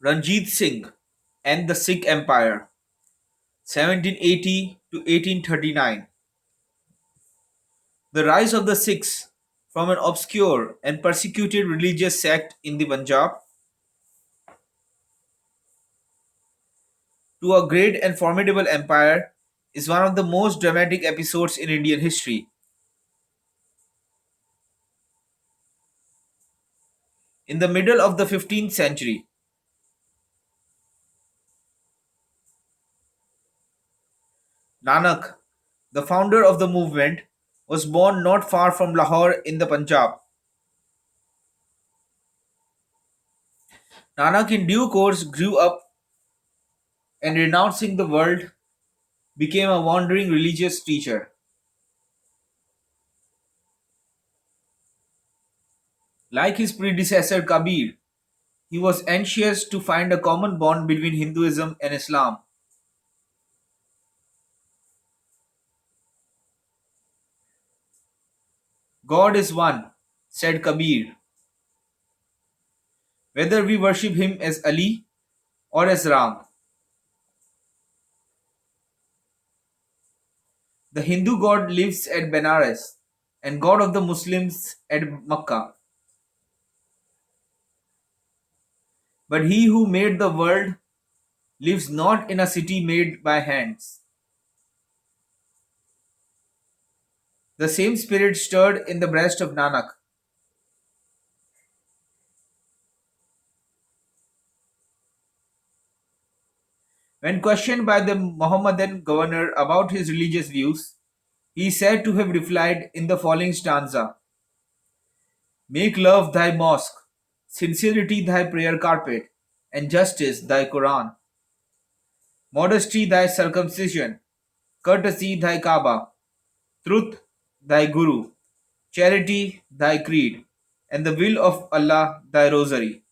Ranjit Singh and the Sikh Empire, 1780 to 1839. The rise of the Sikhs from an obscure and persecuted religious sect in the Punjab to a great and formidable empire is one of the most dramatic episodes in Indian history. In the middle of the 15th century, Nanak, the founder of the movement, was born not far from Lahore in the Punjab. Nanak in due course grew up and renouncing the world became a wandering religious teacher. Like his predecessor Kabir, he was anxious to find a common bond between Hinduism and Islam. God is one, said Kabir, whether we worship him as Ali or as Ram. The Hindu god lives at Benares and God of the Muslims at Makkah. But he who made the world lives not in a city made by hands. The same spirit stirred in the breast of Nanak. When questioned by the Mohammedan governor about his religious views, he is said to have replied in the following stanza: Make love thy mosque, sincerity thy prayer carpet, and justice thy Quran. Modesty thy circumcision, courtesy thy Kaaba, truth thy Guru, charity thy creed, and the will of Allah thy rosary.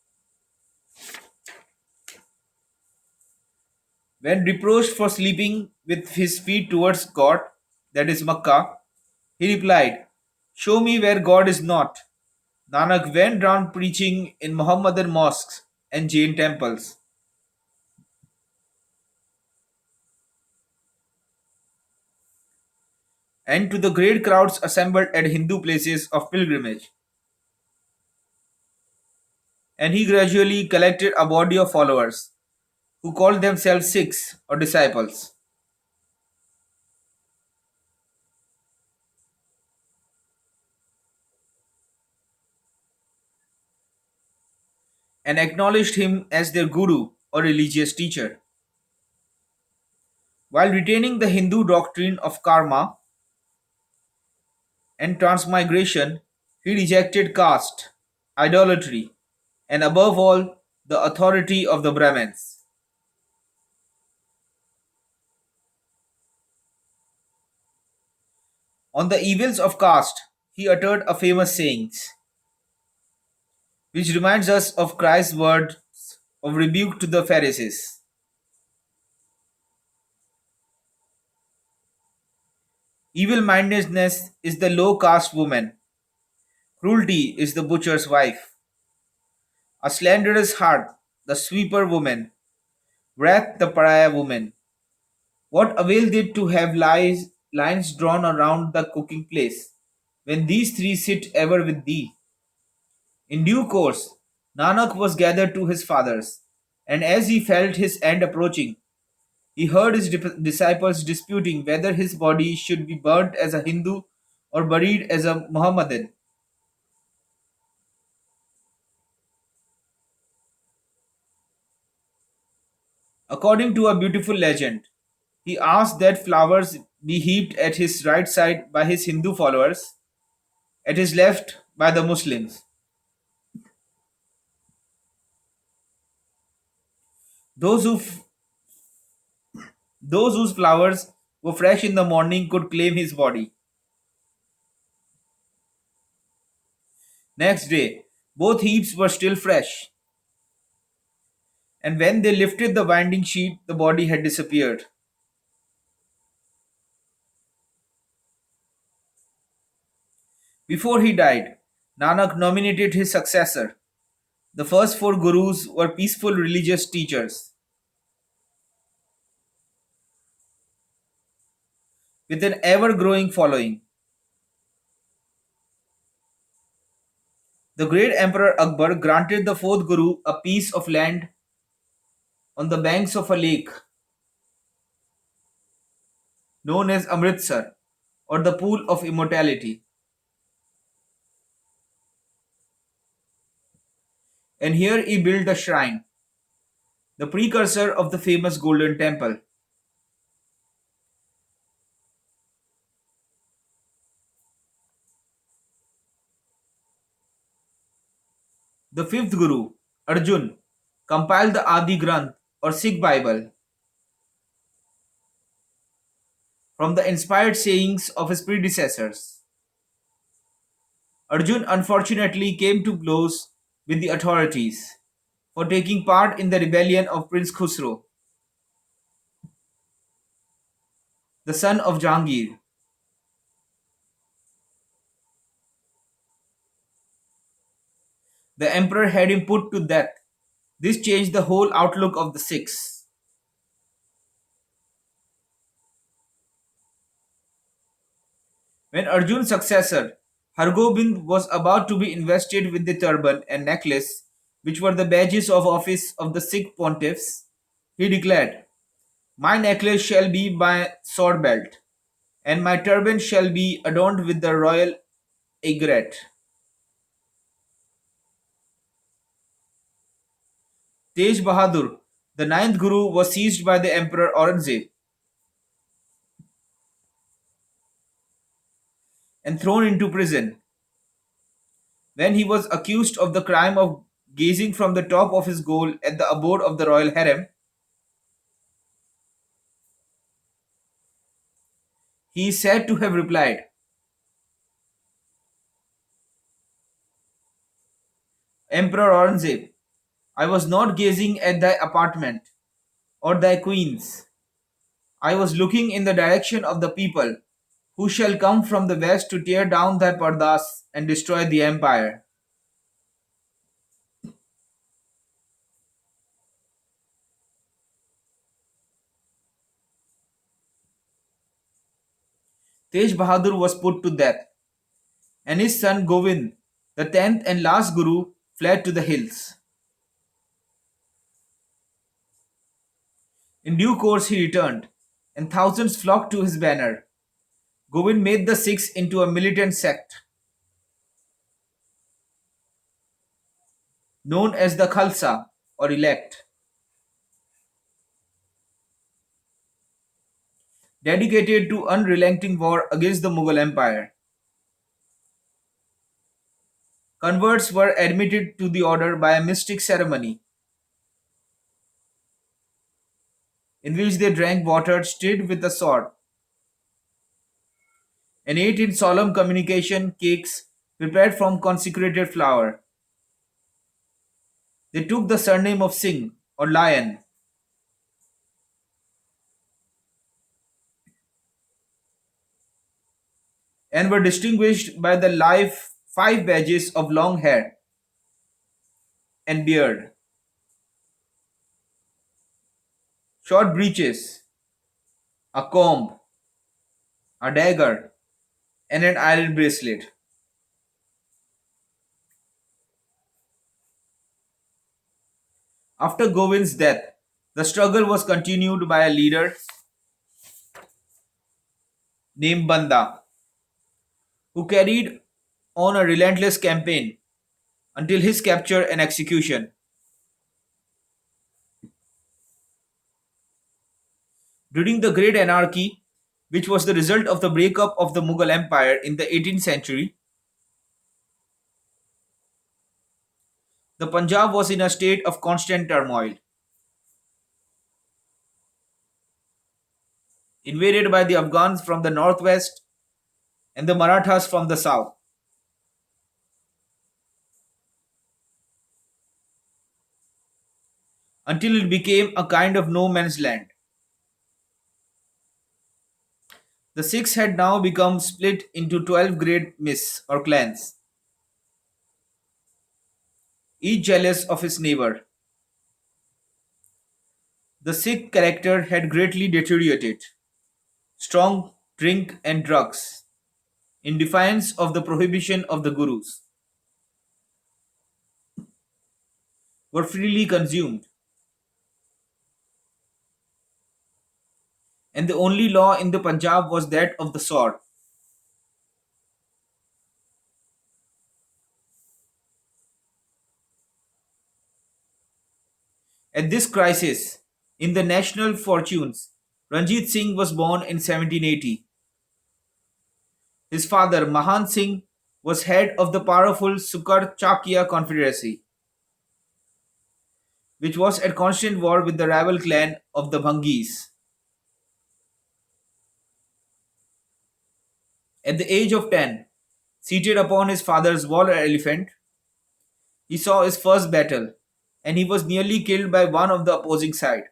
When reproached for sleeping with his feet towards God, that is Makkah, he replied, Show me where God is not. Nanak went round preaching in Mohammedan mosques and Jain temples. And to the great crowds assembled at Hindu places of pilgrimage. And he gradually collected a body of followers who called themselves Sikhs or disciples. And acknowledged him as their guru or religious teacher. While retaining the Hindu doctrine of karma and transmigration, he rejected caste, idolatry, and above all, the authority of the Brahmins. On the evils of caste, he uttered a famous saying, which reminds us of Christ's words of rebuke to the Pharisees. Evil mindedness is the low caste woman, cruelty is the butcher's wife, a slanderous heart, the sweeper woman, wrath, the pariah woman. What availed it to have lines drawn around the cooking place, when these three sit ever with thee? In due course, Nanak was gathered to his fathers, and as he felt his end approaching, he heard his disciples disputing whether his body should be burnt as a Hindu or buried as a Mohammedan. According to a beautiful legend, he asked that flowers be heaped at his right side by his Hindu followers, at his left by the Muslims. Those who those whose flowers were fresh in the morning could claim his body. Next day, both heaps were still fresh, and when they lifted the winding sheet, the body had disappeared. Before he died, Nanak nominated his successor, The first four gurus were peaceful religious teachers with an ever growing following. The great Emperor Akbar granted the fourth guru a piece of land on the banks of a lake known as Amritsar, or the Pool of Immortality, and here he built a shrine, the precursor of the famous Golden Temple. The fifth guru, Arjun, compiled the Adi Granth or Sikh Bible from the inspired sayings of his predecessors. Arjun unfortunately came to blows with the authorities for taking part in the rebellion of Prince Khusro, the son of Jahangir. The emperor had him put to death. This changed the whole outlook of the Sikhs. When Arjun's successor, Hargobind, was about to be invested with the turban and necklace, which were the badges of office of the Sikh pontiffs, he declared, "My necklace shall be my sword belt, and my turban shall be adorned with the royal aigrette." Tej Bahadur, the ninth Guru, was seized by the Emperor Aurangzeb and thrown into prison. When he was accused of the crime of gazing from the top of his goal at the abode of the royal harem, he is said to have replied, "Emperor Aurangzeb, I was not gazing at thy apartment or thy queens. I was looking in the direction of the people who shall come from the west to tear down thy pardas and destroy the empire." Tej Bahadur was put to death, and his son Govind, the tenth and last Guru, fled to the hills. In due course he returned, and thousands flocked to his banner. Govind made the Sikhs into a militant sect known as the Khalsa or elect, dedicated to unrelenting war against the Mughal Empire. Converts were admitted to the order by a mystic ceremony in which they drank water stirred with a sword and ate in solemn communication cakes prepared from consecrated flour. They took the surname of Singh or Lion and were distinguished by the live five badges of long hair and beard, short breeches, a comb, a dagger, and an iron bracelet. After Govind's death, the struggle was continued by a leader named Banda, who carried on a relentless campaign until his capture and execution. During the Great Anarchy, which was the result of the breakup of the Mughal Empire in the 18th century, the Punjab was in a state of constant turmoil, invaded by the Afghans from the northwest and the Marathas from the south, until it became a kind of no man's land. The Sikhs had now become split into 12 great miss or clans. each jealous of his neighbor. The Sikh character had greatly deteriorated. Strong drink and drugs, in defiance of the prohibition of the Gurus, were freely consumed, and the only law in the Punjab was that of the sword. At this crisis in the national fortunes, Ranjit Singh was born in 1780. His father, Mahan Singh, was head of the powerful Sukar Chakia Confederacy, which was at constant war with the rival clan of the Bhangis. At the age of 10, seated upon his father's war elephant, he saw his first battle, and he was nearly killed by one of the opposing side,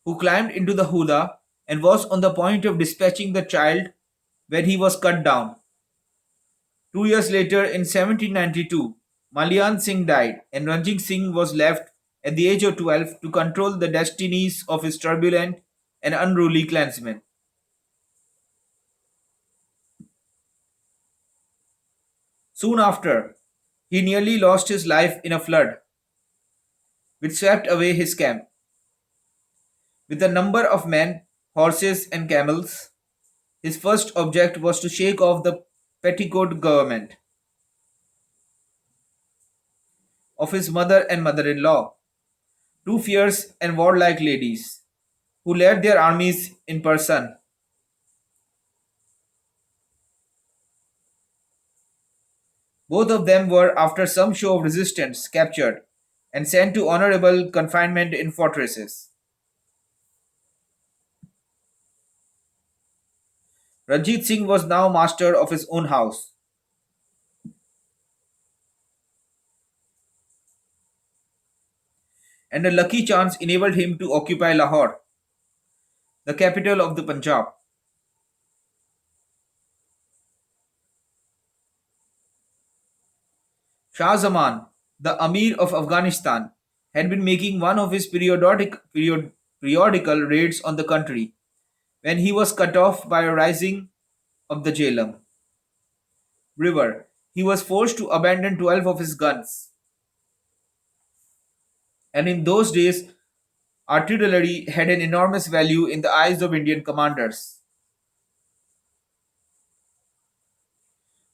who climbed into the Huda and was on the point of dispatching the child when he was cut down. 2 years later, in 1792, Malyan Singh died, and Ranjit Singh was left at the age of 12 to control the destinies of his turbulent and unruly clansmen. Soon after, he nearly lost his life in a flood which swept away his camp. With a number of men, horses, and camels, his first object was to shake off the petticoat government of his mother and mother in law, two fierce and warlike ladies who led their armies in person. Both of them were, after some show of resistance, captured and sent to honorable confinement in fortresses. Ranjit Singh was now master of his own house, and a lucky chance enabled him to occupy Lahore, the capital of the Punjab. Shah Zaman, the Amir of Afghanistan, had been making one of his periodical raids on the country when he was cut off by a rising of the Jhelum River. He was forced to abandon 12 of his guns, and in those days, artillery had an enormous value in the eyes of Indian commanders.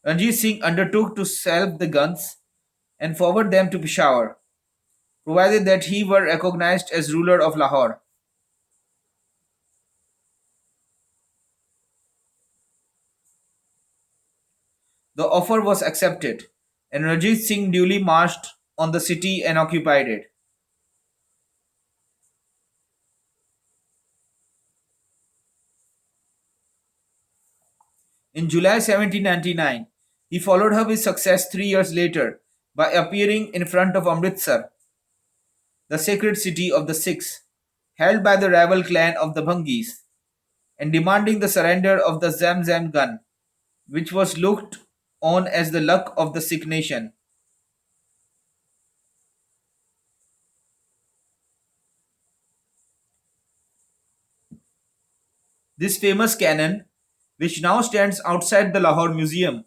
Ranjit Singh undertook to salve the guns and forward them to Peshawar, provided that he were recognized as ruler of Lahore. The offer was accepted, and Ranjit Singh duly marched on the city and occupied it. In July 1799, he followed up his success 3 years later by appearing in front of Amritsar, the sacred city of the Sikhs, held by the rival clan of the Bhangis, and demanding the surrender of the Zamzam gun, which was looked on as the luck of the Sikh nation. This famous cannon, which now stands outside the Lahore Museum,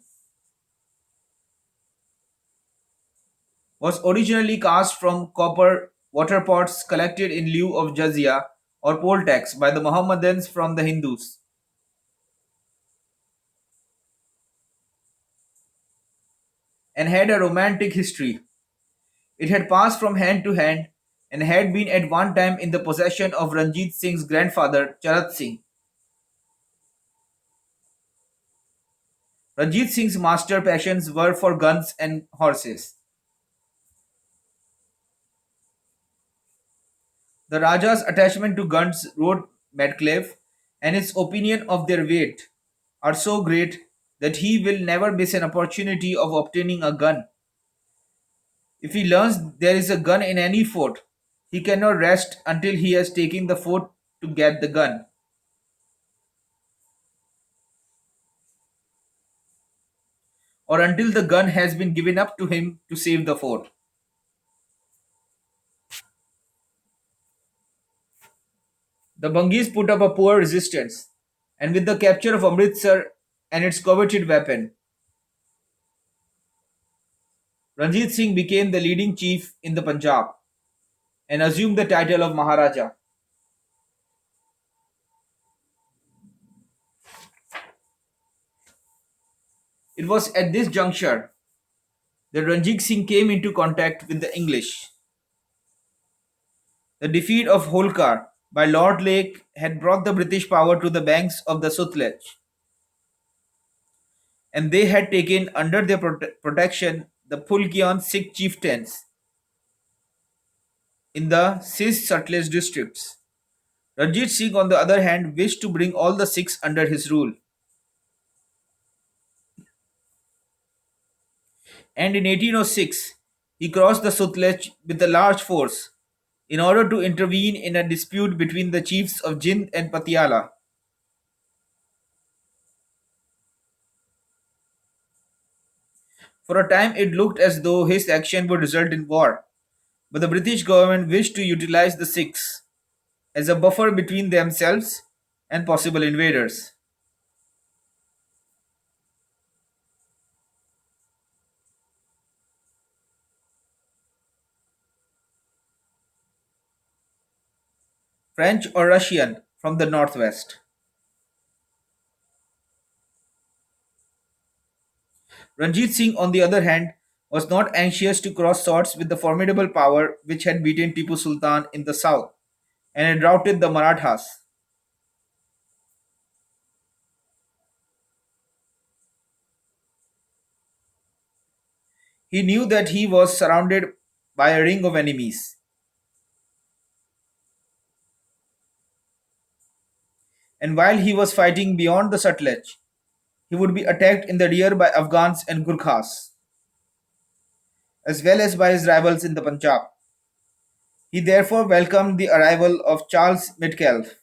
was originally cast from copper water pots collected in lieu of jizya or poll tax by the Mohammedans from the Hindus, and had a romantic history. It had passed from hand to hand and had been at one time in the possession of Ranjit Singh's grandfather Charat Singh. Ranjit Singh's master passions were for guns and horses. The Raja's attachment to guns, wrote Medcliffe, and his opinion of their weight are so great that he will never miss an opportunity of obtaining a gun. If he learns there is a gun in any fort, he cannot rest until he has taken the fort to get the gun. or until the gun has been given up to him to save the fort. The Bungis put up a poor resistance, and with the capture of Amritsar and its coveted weapon, Ranjit Singh became the leading chief in the Punjab and assumed the title of Maharaja. It was at this juncture that Ranjit Singh came into contact with the English. The defeat of Holkar by Lord Lake had brought the British power to the banks of the Sutlej, and they had taken under their protection the Phulkion Sikh chieftains in the Sis Sutlej districts. Ranjit Singh, on the other hand, wished to bring all the Sikhs under his rule, and in 1806 he crossed the Sutlej with a large force in order to intervene in a dispute between the chiefs of Jind and Patiala. For a time, it looked as though his action would result in war, but the British government wished to utilize the Sikhs as a buffer between themselves and possible invaders. French or Russian from the northwest. Ranjit Singh, on the other hand, was not anxious to cross swords with the formidable power which had beaten Tipu Sultan in the south and had routed the Marathas. He knew that he was surrounded by a ring of enemies, and while he was fighting beyond the Sutlej, he would be attacked in the rear by Afghans and Gurkhas, as well as by his rivals in the Punjab. He therefore welcomed the arrival of Charles Metcalfe,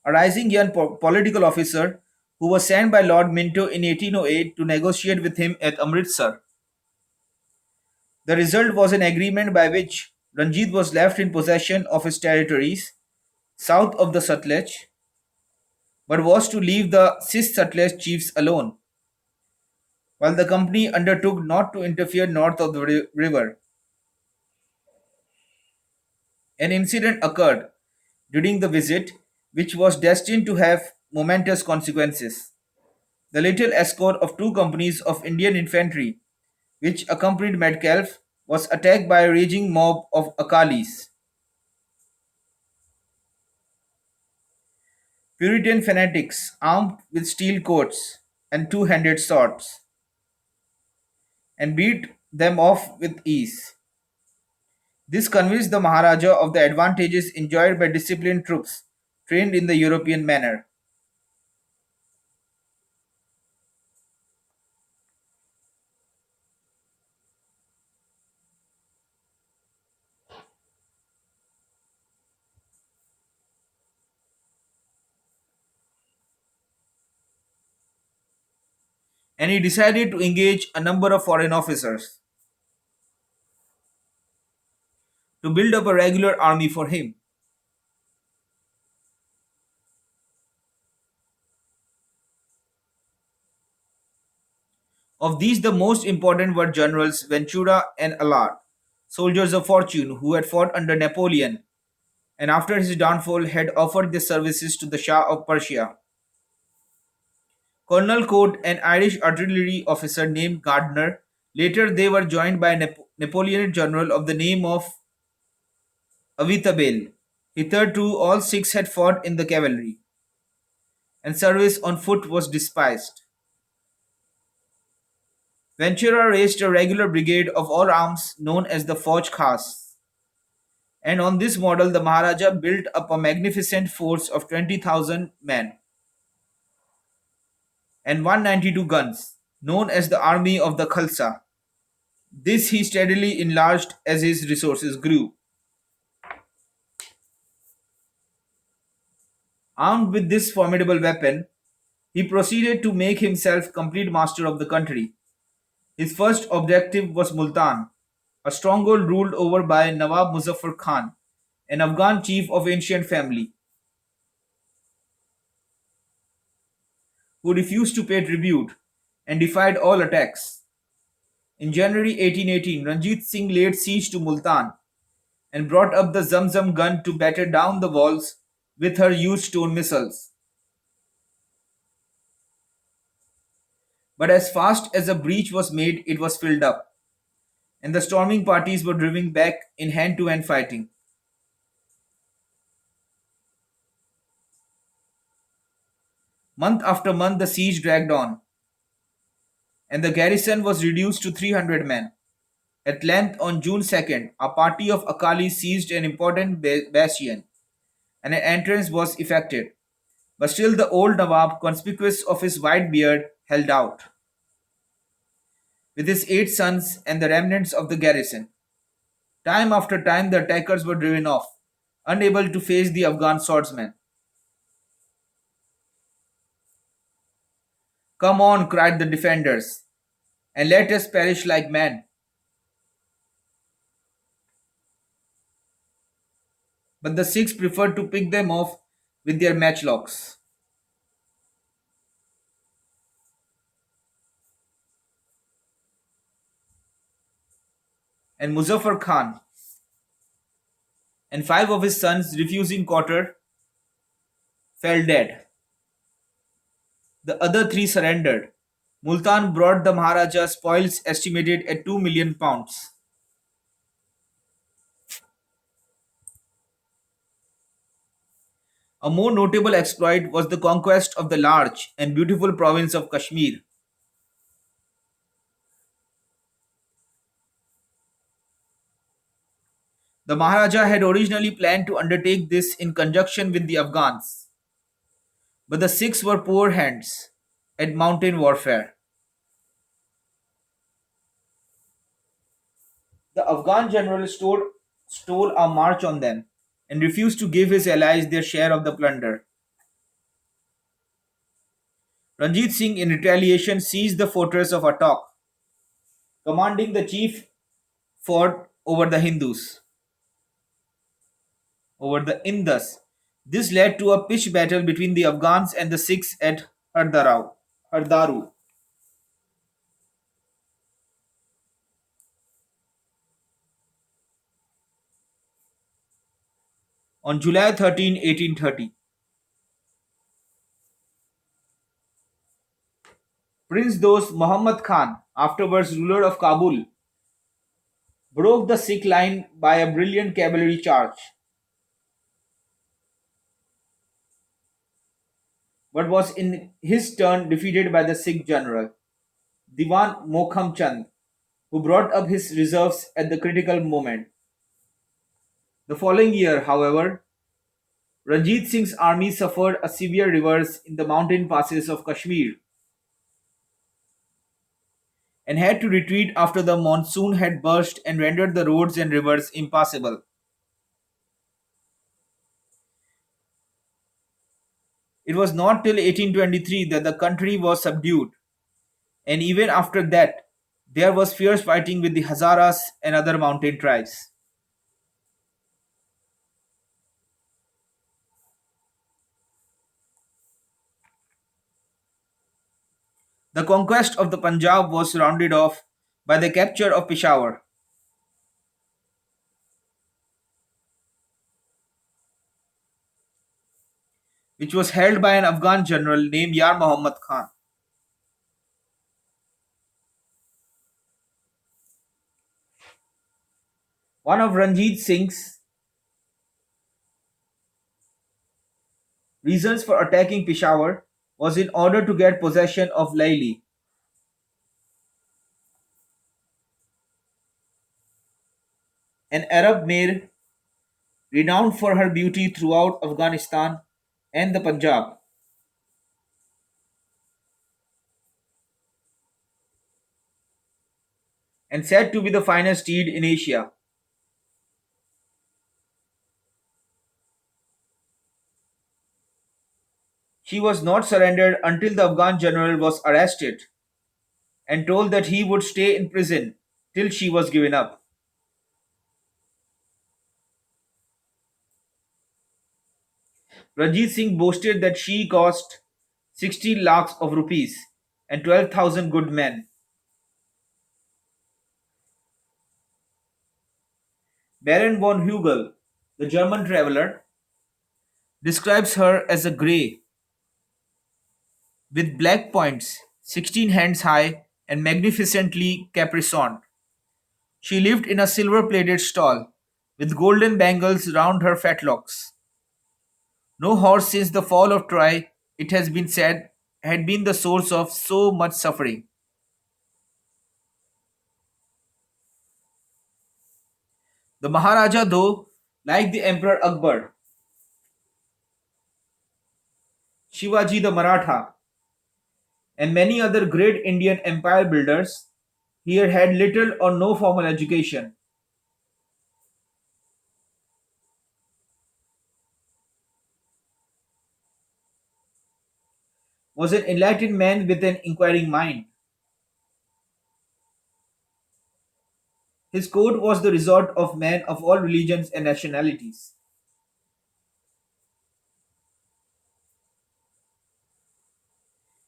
a rising young political officer who was sent by Lord Minto in 1808 to negotiate with him at Amritsar. The result was an agreement by which Ranjit was left in possession of his territories south of the Sutlej, but was to leave the Sis Sutlej chiefs alone, while the company undertook not to interfere north of the river. An incident occurred during the visit which was destined to have momentous consequences. The little escort of two companies of Indian infantry, which accompanied Metcalfe, was attacked by a raging mob of Akalis, Puritan fanatics armed with steel coats and two-handed swords, and beat them off with ease. This convinced the Maharaja of the advantages enjoyed by disciplined troops trained in the European manner, and he decided to engage a number of foreign officers to build up a regular army for him. Of these, the most important were Generals Ventura and Allard, soldiers of fortune who had fought under Napoleon and after his downfall had offered their services to the Shah of Persia. Colonel Coate, an Irish artillery officer named Gardner, later they were joined by a Napoleonic general of the name of Avitabel. Hitherto all six had fought in the cavalry, and service on foot was despised. Ventura raised a regular brigade of all arms known as the Fauj Khas, and on this model the Maharaja built up a magnificent force of 20,000 men and 192 guns, known as the Army of the Khalsa. This he steadily enlarged as his resources grew. Armed with this formidable weapon, he proceeded to make himself complete master of the country. His first objective was Multan, a stronghold ruled over by Nawab Muzaffar Khan, an Afghan chief of ancient family, who refused to pay tribute and defied all attacks. In January 1818, Ranjit Singh laid siege to Multan and brought up the Zamzam gun to batter down the walls with her used stone missiles. But as fast as a breach was made, it was filled up, and the storming parties were driven back in hand to hand fighting. Month after month, the siege dragged on, and the garrison was reduced to 300 men. At length, on June 2nd, a party of Akalis seized an important bastion, and an entrance was effected. But still, the old Nawab, conspicuous of his white beard, held out, with his 8 sons and the remnants of the garrison. Time after time, the attackers were driven off, unable to face the Afghan swordsmen. "Come on," cried the defenders, "and let us perish like men." But the Sikhs preferred to pick them off with their matchlocks. And Muzaffar Khan and 5 of his sons, refusing quarter, fell dead. The other 3 surrendered. Multan brought the Maharaja spoils estimated at 2 million pounds. A more notable exploit was the conquest of the large and beautiful province of Kashmir. The Maharaja had originally planned to undertake this in conjunction with the Afghans, but the Sikhs were poor hands at mountain warfare. The Afghan general stole a march on them and refused to give his allies their share of the plunder. Ranjit Singh, in retaliation, seized the fortress of Attock, commanding the chief fort over the Hindus, over the Indus. This led to a pitched battle between the Afghans and the Sikhs at Hardaru. On July 13, 1830. Prince Dost Muhammad Khan, afterwards ruler of Kabul, broke the Sikh line by a brilliant cavalry charge, but was in his turn defeated by the Sikh general, Diwan Mokham Chand, who brought up his reserves at the critical moment. The following year, however, Ranjit Singh's army suffered a severe reverse in the mountain passes of Kashmir and had to retreat after the monsoon had burst and rendered the roads and rivers impassable. It was not till 1823 that the country was subdued, and even after that, there was fierce fighting with the Hazaras and other mountain tribes. The conquest of the Punjab was rounded off by the capture of Peshawar, which was held by an Afghan general named Yar Muhammad Khan. One of Ranjit Singh's reasons for attacking Peshawar was in order to get possession of Laili, an Arab mare renowned for her beauty throughout Afghanistan and the Punjab, and said to be the finest steed in Asia. She was not surrendered until the Afghan general was arrested and told that he would stay in prison till she was given up. Ranjit Singh boasted that she cost 60 lakhs of rupees and 12,000 good men. Baron von Hugel, the German traveler, describes her as a grey with black points, 16 hands high, and magnificently caparisoned. She lived in a silver plated stall with golden bangles round her fat locks. No horse since the fall of Troy, it has been said, had been the source of so much suffering. The Maharaja, though, like the Emperor Akbar, Shivaji the Maratha, and many other great Indian empire builders, here had little or no formal education, was an enlightened man with an inquiring mind. His court was the resort of men of all religions and nationalities.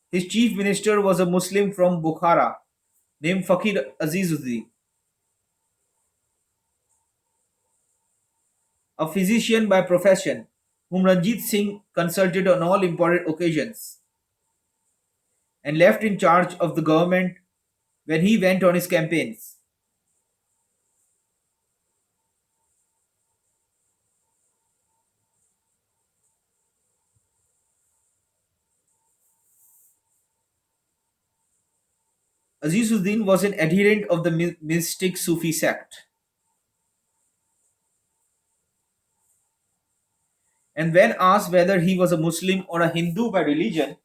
His chief minister was a Muslim from Bukhara named Fakir Azizuddin, a physician by profession, whom Ranjit Singh consulted on all important occasions and left in charge of the government when he went on his campaigns. Azizuddin was an adherent of the mystic Sufi sect, and when asked whether he was a Muslim or a Hindu by religion,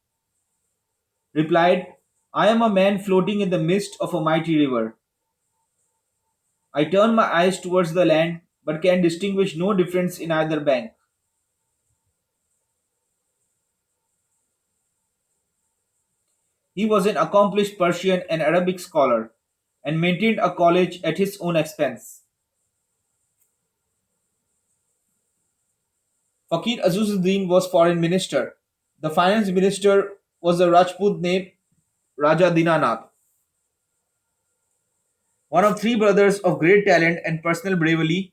replied, I am a man floating in the midst of a mighty river. I turn my eyes towards the land, but can distinguish no difference in either bank. He was an accomplished Persian and Arabic scholar, and maintained a college at his own expense. Fakir Azizuddin was foreign minister. The finance minister was a Rajput named Raja Dinanath, one of three brothers of great talent and personal bravery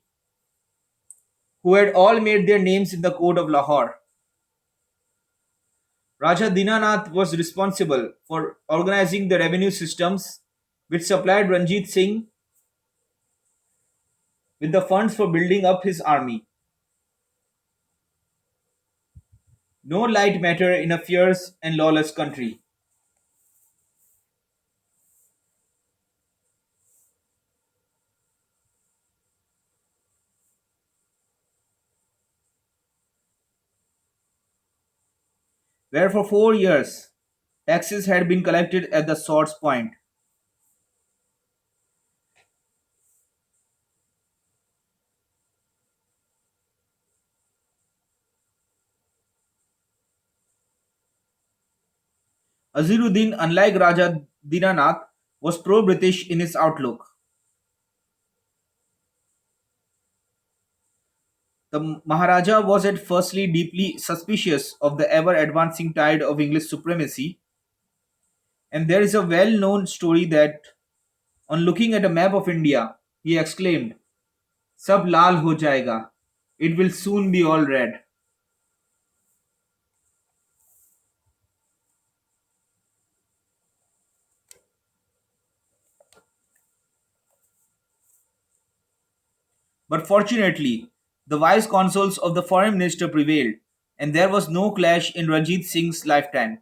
who had all made their names in the court of Lahore. Raja Dinanath was responsible for organizing the revenue systems which supplied Ranjit Singh with the funds for building up his army. No light matter in a fierce and lawless country. Where for 4 years taxes had been collected at the sword's point. Aziruddin, unlike Raja Dinanath, was pro-British in his outlook. The Maharaja was at firstly deeply suspicious of the ever-advancing tide of English supremacy, and there is a well-known story that, on looking at a map of India, he exclaimed, "Sab lal ho jayega. It will soon be all red." But fortunately, the wise counsels of the foreign minister prevailed, and there was no clash in Ranjit Singh's lifetime.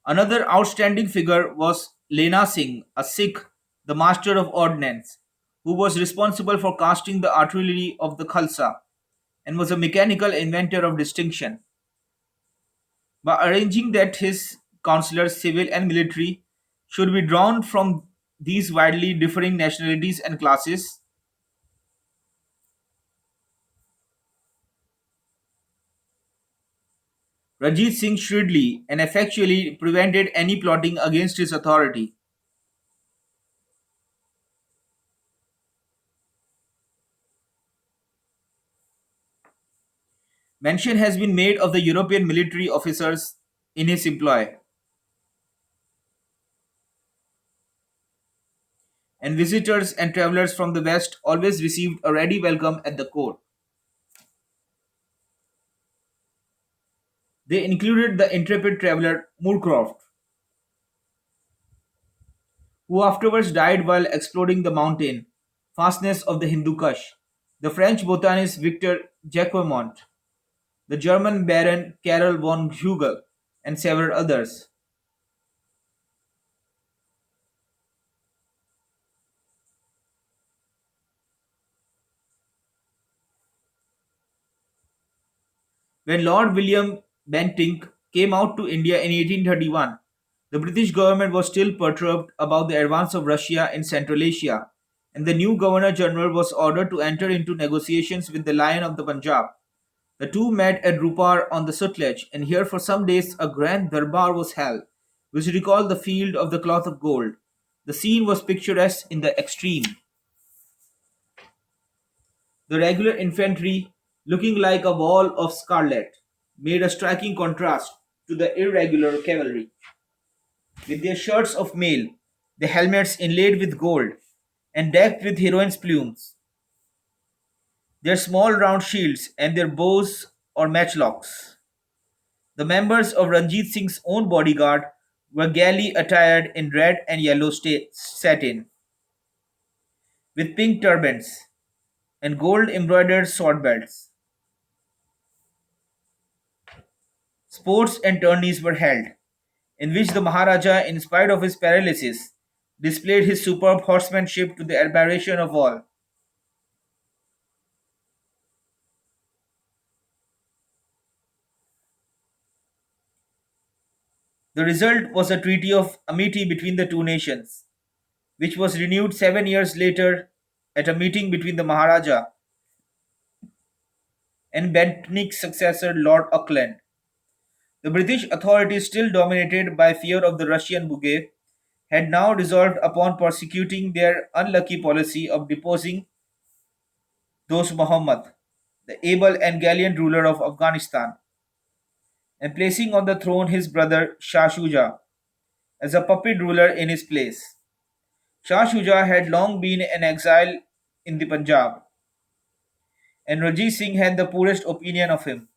Another outstanding figure was Lena Singh, a Sikh, the master of ordnance, who was responsible for casting the artillery of the Khalsa and was a mechanical inventor of distinction. By arranging that his councillors, civil and military, should be drawn from these widely differing nationalities and classes, Ranjit Singh shrewdly and effectually prevented any plotting against his authority. Mention has been made of the European military officers in his employ, and visitors and travelers from the West always received a ready welcome at the court. They included the intrepid traveler Moorcroft, who afterwards died while exploring the mountain fastness of the Hindu Kush, the French botanist Victor Jacquemont, the German Baron Karl von Hugel, and several others. When Lord William Bentinck came out to India in 1831, the British government was still perturbed about the advance of Russia in Central Asia, and the new Governor General was ordered to enter into negotiations with the Lion of the Punjab. The two met at Rupar on the Sutlej, and here for some days a grand darbar was held, which recalled the field of the cloth of gold. The scene was picturesque in the extreme. The regular infantry, looking like a wall of scarlet, made a striking contrast to the irregular cavalry. With their shirts of mail, their helmets inlaid with gold, and decked with heroines' plumes, their small round shields, and their bows or matchlocks. The members of Ranjit Singh's own bodyguard were gaily attired in red and yellow satin, with pink turbans and gold embroidered sword belts. Sports and tourneys were held, in which the Maharaja, in spite of his paralysis, displayed his superb horsemanship to the admiration of all. The result was a treaty of amity between the two nations, which was renewed 7 years later at a meeting between the Maharaja and Bentinck's successor, Lord Auckland. The British authorities, still dominated by fear of the Russian Bugay, had now resolved upon prosecuting their unlucky policy of deposing Dost Muhammad, the able and gallant ruler of Afghanistan, and placing on the throne his brother Shah Shuja as a puppet ruler in his place. Shah Shuja had long been an exile in the Punjab, and Ranjit Singh had the poorest opinion of him.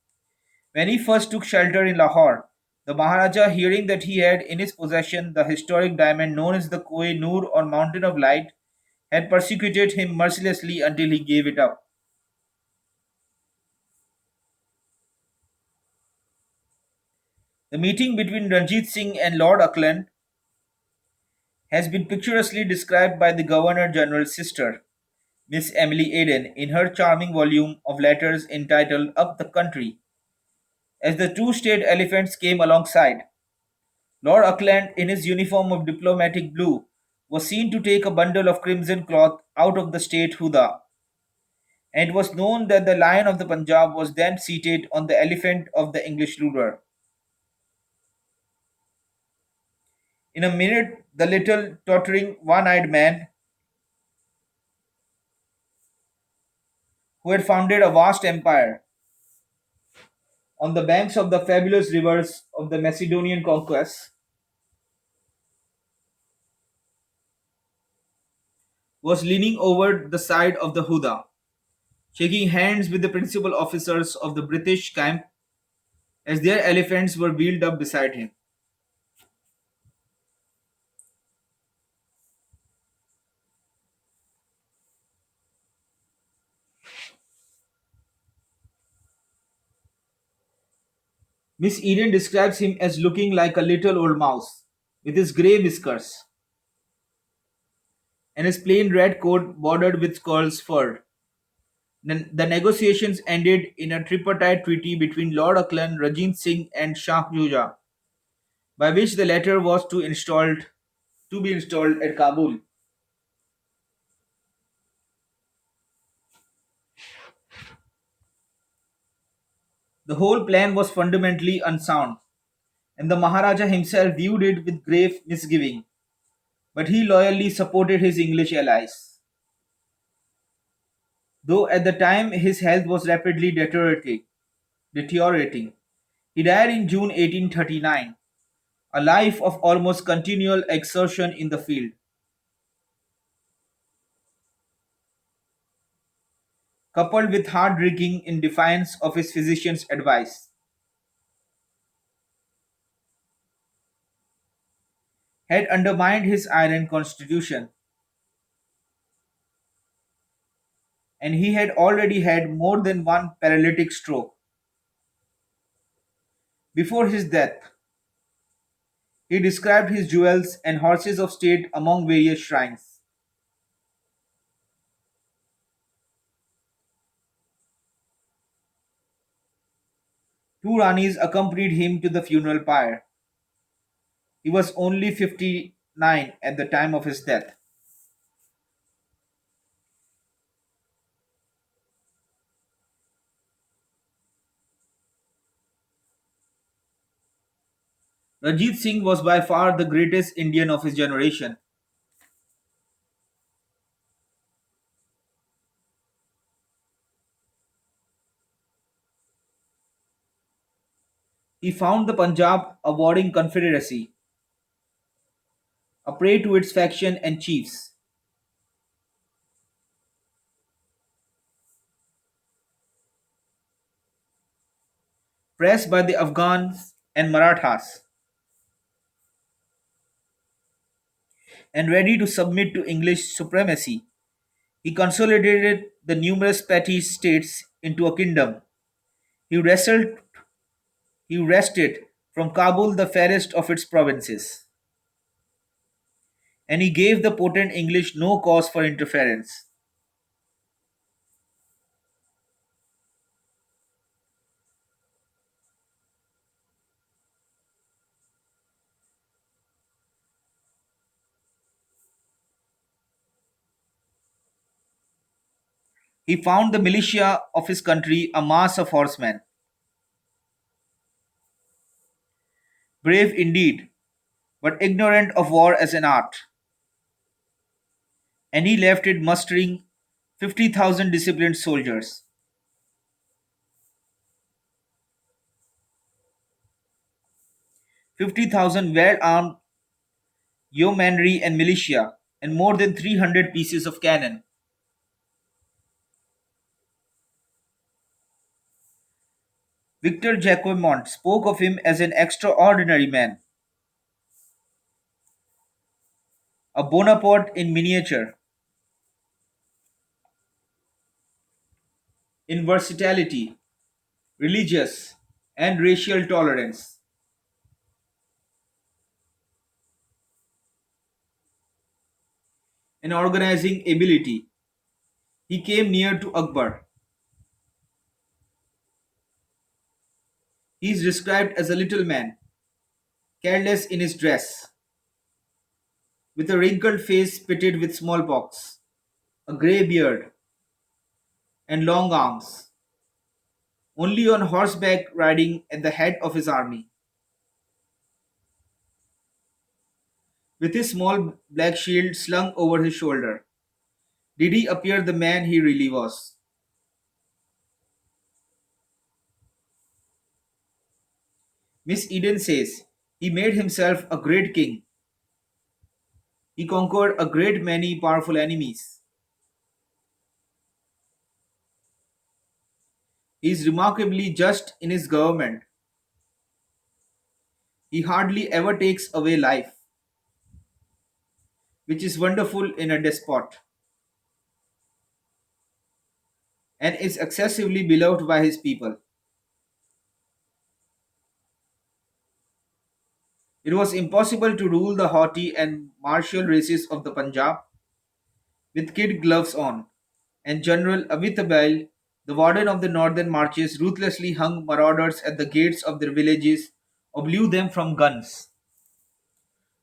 When he first took shelter in Lahore, the Maharaja, hearing that he had in his possession the historic diamond known as the Koh Noor or Mountain of Light, had persecuted him mercilessly until he gave it up. The meeting between Ranjit Singh and Lord Auckland has been picturesquely described by the Governor General's sister, Miss Emily Eden, in her charming volume of letters entitled Up the Country. As the two state elephants came alongside, Lord Auckland, in his uniform of diplomatic blue, was seen to take a bundle of crimson cloth out of the state Huda, and it was known that the Lion of the Punjab was then seated on the elephant of the English ruler. In a minute, the little, tottering, one eyed man, who had founded a vast empire on the banks of the fabulous rivers of the Macedonian conquest, was leaning over the side of the Huda, shaking hands with the principal officers of the British camp as their elephants were wheeled up beside him. Miss Eden describes him as looking like a little old mouse, with his grey whiskers and his plain red coat bordered with squirrel's fur. The negotiations ended in a tripartite treaty between Lord Auckland, Ranjit Singh, and Shah Shuja, by which the latter was to be installed at Kabul. The whole plan was fundamentally unsound, and the Maharaja himself viewed it with grave misgiving, but he loyally supported his English allies. Though at the time his health was rapidly deteriorating. He died in June 1839, a life of almost continual exertion in the field, coupled with hard drinking in defiance of his physician's advice, had undermined his iron constitution, and he had already had more than one paralytic stroke. Before his death, he described his jewels and horses of state among various shrines. Two Ranis accompanied him to the funeral pyre. He was only 59 at the time of his death. Ranjit Singh was by far the greatest Indian of his generation. He found the Punjab a warring confederacy, a prey to its faction and chiefs. Pressed by the Afghans and Marathas, and ready to submit to English supremacy, he consolidated the numerous petty states into a kingdom. He wrestled he wrested from Kabul the fairest of its provinces, and he gave the potent English no cause for interference. He found the militia of his country a mass of horsemen, brave indeed, but ignorant of war as an art, and he left it mustering 50,000 disciplined soldiers, 50,000 well armed yeomanry and militia, and more than 300 pieces of cannon. Victor Jacquemont spoke of him as an extraordinary man, a Bonaparte in miniature, in versatility, religious and racial tolerance, and organizing ability. He came near to Akbar. He is described as a little man, careless in his dress, with a wrinkled face pitted with smallpox, a grey beard, and long arms, only on horseback riding at the head of his army. With his small black shield slung over his shoulder, did he appear the man he really was? Miss Eden says he made himself a great king. He conquered a great many powerful enemies. He is remarkably just in his government. He hardly ever takes away life, which is wonderful in a despot, and is excessively beloved by his people. It was impossible to rule the haughty and martial races of the Punjab with kid gloves on, and General Avitabil, the warden of the northern marches, ruthlessly hung marauders at the gates of their villages or blew them from guns.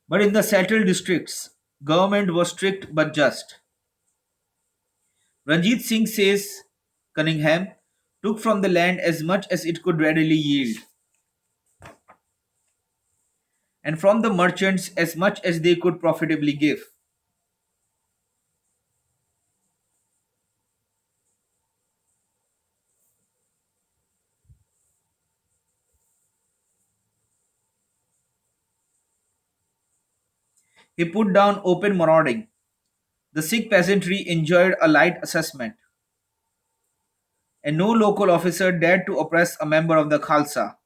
But in the settled districts, government was strict but just. Ranjit Singh says, Cunningham took from the land as much as it could readily yield, and from the merchants as much as they could profitably give. He put down open marauding. The Sikh peasantry enjoyed a light assessment, and no local officer dared to oppress a member of the Khalsa.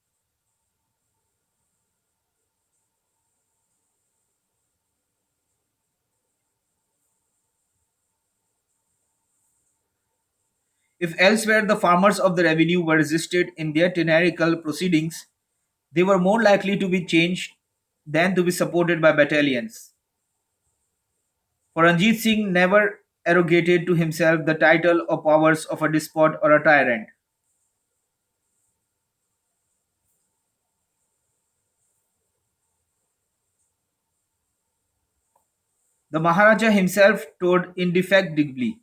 If elsewhere the farmers of the revenue were resisted in their tyrannical proceedings, they were more likely to be changed than to be supported by battalions. For Ranjit Singh never arrogated to himself the title or powers of a despot or a tyrant. The Maharaja himself told indefatigably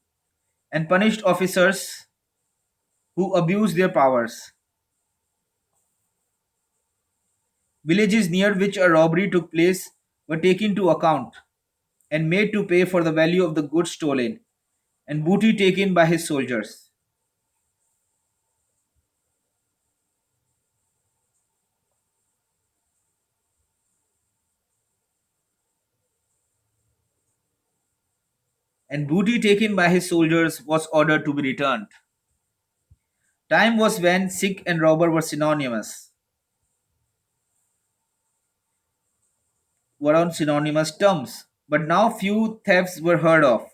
and punished officers who abused their powers. Villages near which a robbery took place were taken to account and made to pay for the value of the goods stolen and booty taken by his soldiers. And booty taken by his soldiers was ordered to be returned. Time was when Sikh and robber were synonymous, were on synonymous terms, but now few thefts were heard of.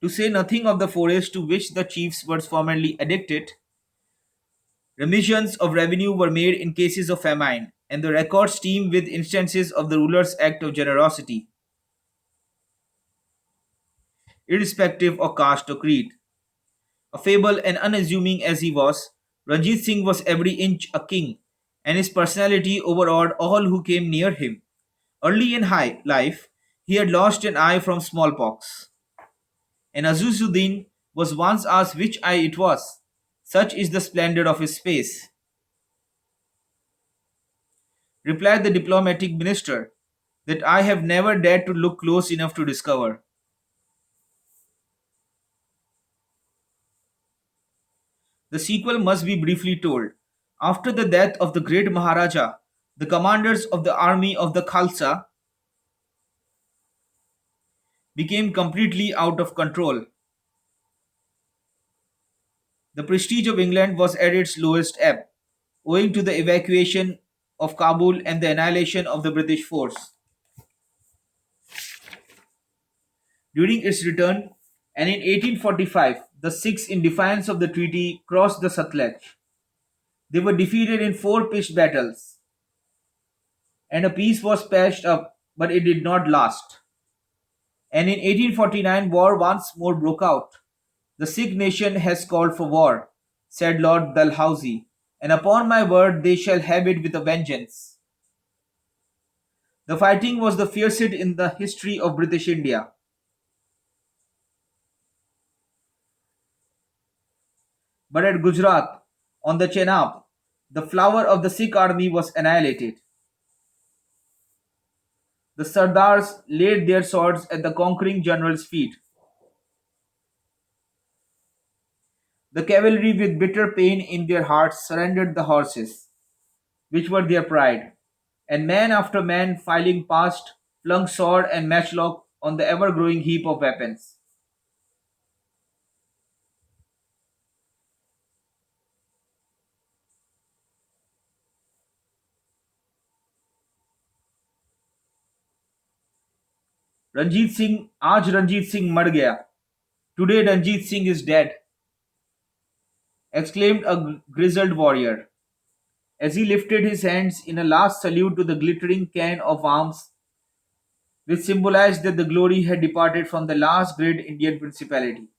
To say nothing of the forays to which the chiefs were formerly addicted, remissions of revenue were made in cases of famine, and the records teem with instances of the ruler's act of generosity, irrespective of caste or creed. Affable and unassuming as he was, Ranjit Singh was every inch a king, and his personality overawed all who came near him. Early in high life, he had lost an eye from smallpox, and Azizuddin was once asked which eye it was. Such is the splendor of his face, replied the diplomatic minister, that I have never dared to look close enough to discover. The sequel must be briefly told. After the death of the great Maharaja, the commanders of the army of the Khalsa became completely out of control. The prestige of England was at its lowest ebb, owing to the evacuation of Kabul and the annihilation of the British force. During its return, and in 1845, the Sikhs, in defiance of the treaty, crossed the Sutlej. They were defeated in four pitched battles, and a peace was patched up, but it did not last. And in 1849, war once more broke out. The Sikh nation has called for war, said Lord Dalhousie, and upon my word they shall have it with a vengeance. The fighting was the fiercest in the history of British India. But at Gujarat, on the Chenab, the flower of the Sikh army was annihilated. The Sardars laid their swords at the conquering general's feet. The cavalry, with bitter pain in their hearts, surrendered the horses, which were their pride, and man after man filing past flung sword and matchlock on the ever growing heap of weapons. Ranjit Singh, Aaj Ranjit Singh mar gaya. Today Ranjit Singh is dead, exclaimed a grizzled warrior, as he lifted his hands in a last salute to the glittering can of arms which symbolized that the glory had departed from the last great Indian principality.